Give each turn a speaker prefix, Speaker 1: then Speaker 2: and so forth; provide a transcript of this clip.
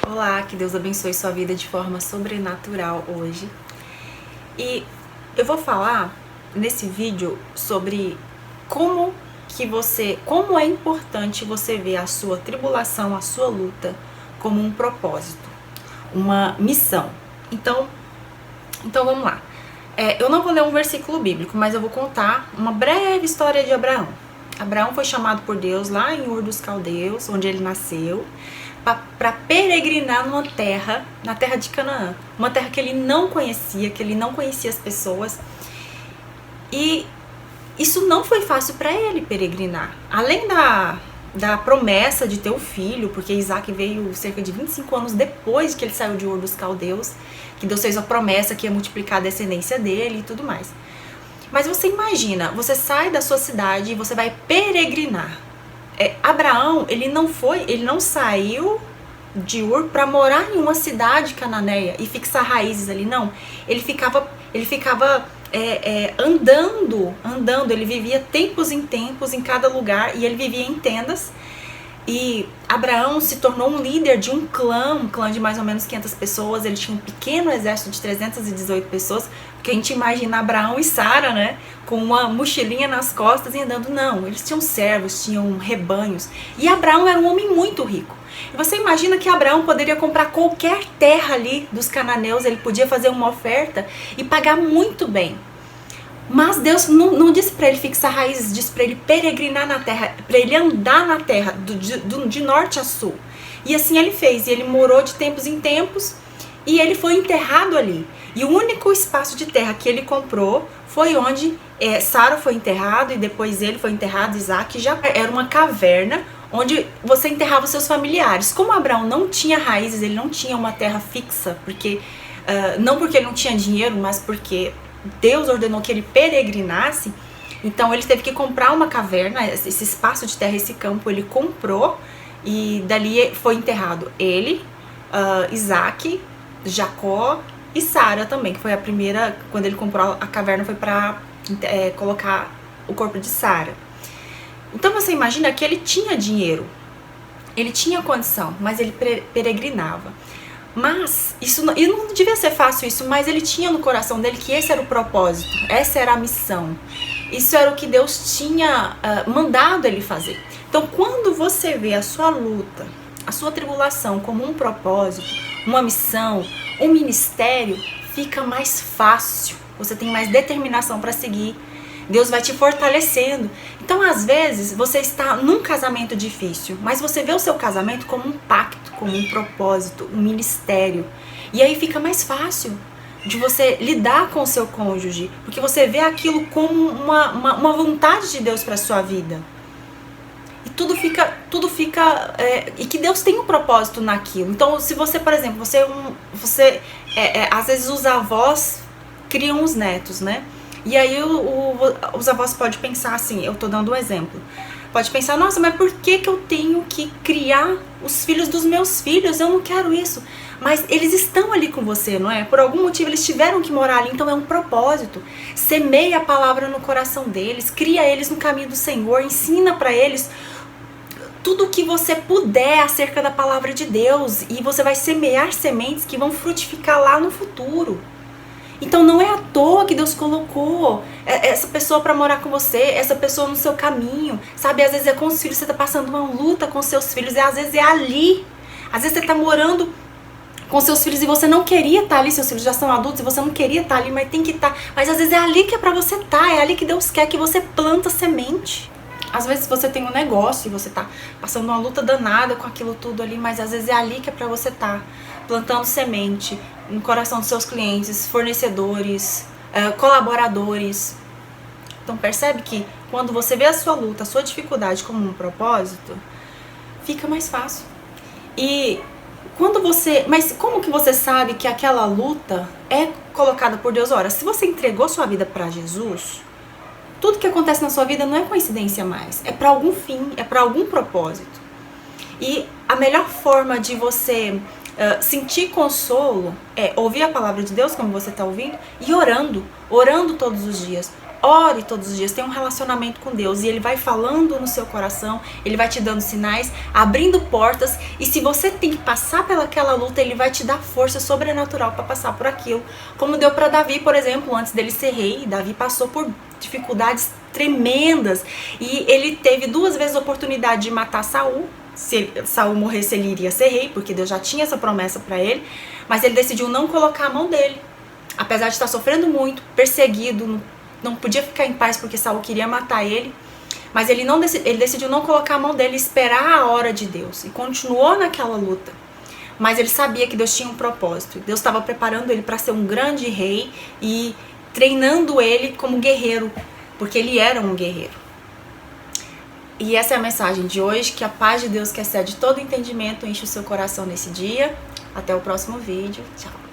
Speaker 1: Olá, que Deus abençoe sua vida de forma sobrenatural hoje. E eu vou falar nesse vídeo sobre como é importante você ver a sua tribulação, a sua luta como um propósito, uma missão. Então vamos lá. Eu não vou ler um versículo bíblico, mas eu vou contar uma breve história de Abraão. Abraão foi chamado por Deus lá em Ur dos Caldeus, onde ele nasceu, para peregrinar na terra de Canaã, uma terra que ele não conhecia as pessoas, e isso não foi fácil para ele peregrinar. Além da promessa de ter um filho, porque Isaac veio cerca de 25 anos depois que ele saiu de Ur dos Caldeus, que Deus fez a promessa que ia multiplicar a descendência dele e tudo mais. Mas você imagina, você sai da sua cidade e você vai peregrinar. Abraão, ele não saiu de Ur para morar em uma cidade cananeia e fixar raízes ali, não. Ele ficava andando, ele vivia tempos em tempos em cada lugar e ele vivia em tendas. E Abraão se tornou um líder de um clã de mais ou menos 500 pessoas. Ele tinha um pequeno exército de 318 pessoas, porque a gente imagina Abraão e Sara, né, com uma mochilinha nas costas e andando. Não, eles tinham servos, tinham rebanhos. E Abraão era um homem muito rico. E você imagina que Abraão poderia comprar qualquer terra ali dos cananeus, ele podia fazer uma oferta e pagar muito bem. Mas Deus não disse para ele fixar raízes, disse para ele peregrinar na terra, para ele andar na terra, de norte a sul. E assim ele fez, e ele morou de tempos em tempos, e ele foi enterrado ali. E o único espaço de terra que ele comprou foi onde Sara foi enterrado, e depois ele foi enterrado, Isaac. Já era uma caverna onde você enterrava seus familiares. Como Abraão não tinha raízes, ele não tinha uma terra fixa, não porque ele não tinha dinheiro, mas porque Deus ordenou que ele peregrinasse. Então ele teve que comprar uma caverna, esse espaço de terra, esse campo ele comprou, e dali foi enterrado ele, Isaac, Jacó e Sara também, que foi a primeira. Quando ele comprou a caverna foi para colocar o corpo de Sara. Então você imagina que ele tinha dinheiro, ele tinha condição, mas ele peregrinava. Mas, e não devia ser fácil isso, mas ele tinha no coração dele que esse era o propósito, essa era a missão. Isso era o que Deus tinha mandado ele fazer. Então, quando você vê a sua luta, a sua tribulação como um propósito, uma missão, um ministério, fica mais fácil. Você tem mais determinação para seguir. Deus vai te fortalecendo. Então, às vezes, você está num casamento difícil, mas você vê o seu casamento como um pacto, como um propósito, um ministério. E aí fica mais fácil de você lidar com o seu cônjuge, porque você vê aquilo como uma vontade de Deus para sua vida. E tudo fica e que Deus tem um propósito naquilo. Então, se você, por exemplo, às vezes os avós criam os netos, né? E aí os avós podem pensar assim, eu tô dando um exemplo, pode pensar, nossa, mas por que eu tenho que criar os filhos dos meus filhos? Eu não quero isso. Mas eles estão ali com você, não é? Por algum motivo eles tiveram que morar ali, então é um propósito. Semeia a palavra no coração deles, cria eles no caminho do Senhor, ensina para eles tudo o que você puder acerca da palavra de Deus, e você vai semear sementes que vão frutificar lá no futuro. Então não é à toa que Deus colocou essa pessoa para morar com você, essa pessoa no seu caminho, sabe? Às vezes é com os filhos, você tá passando uma luta com seus filhos, e às vezes é ali. Às vezes você tá morando com seus filhos e você não queria estar ali, seus filhos já são adultos e você não queria estar ali, mas tem que estar. Mas às vezes é ali que é para você estar, é ali que Deus quer que você planta semente. Às vezes você tem um negócio e você tá passando uma luta danada com aquilo tudo ali, mas às vezes é ali que é para você estar plantando semente no coração dos seus clientes, fornecedores, colaboradores. Então percebe que quando você vê a sua luta, a sua dificuldade como um propósito, fica mais fácil. E mas como que você sabe que aquela luta é colocada por Deus? Ora, se você entregou sua vida para Jesus, tudo que acontece na sua vida não é coincidência mais, é para algum fim, é para algum propósito. E a melhor forma de você sentir consolo é ouvir a palavra de Deus, como você está ouvindo, e orando todos os dias, ore todos os dias, tenha um relacionamento com Deus, e Ele vai falando no seu coração, Ele vai te dando sinais, abrindo portas, e se você tem que passar pelaquela luta, Ele vai te dar força sobrenatural para passar por aquilo, como deu para Davi, por exemplo, antes dele ser rei. Davi passou por dificuldades tremendas, e ele teve 2 vezes a oportunidade de matar Saul. Se Saul morresse, ele iria ser rei, porque Deus já tinha essa promessa para ele, mas ele decidiu não colocar a mão dele, apesar de estar sofrendo muito, perseguido, não podia ficar em paz porque Saul queria matar ele, mas ele decidiu não colocar a mão dele, esperar a hora de Deus, e continuou naquela luta. Mas ele sabia que Deus tinha um propósito, Deus estava preparando ele para ser um grande rei e treinando ele como guerreiro, porque ele era um guerreiro. E essa é a mensagem de hoje, que a paz de Deus, que excede todo entendimento, enche o seu coração nesse dia. Até o próximo vídeo. Tchau!